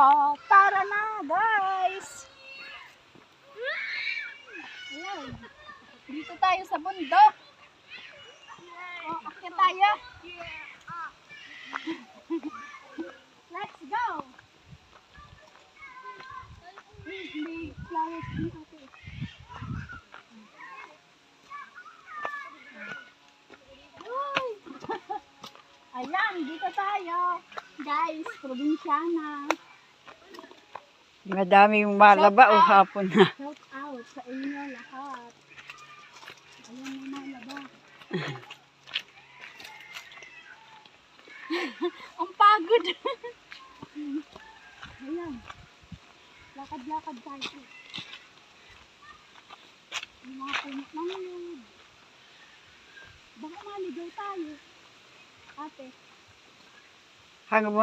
Oh, tara na, guys. Ayan. Dito tayo sa bundok. Oh, akyat tayo. Let's go. May flowers dito. Ayan, dito tayo. Guys, probinsyana. Madaming malaba o hapon na. Shout out sa inyo lahat. Ayan may malaba. Ang pagod. Ayan. Lakad-lakad tayo. Yung mga punot ng yun. Baka maligaw tayo. Ate. Hanggang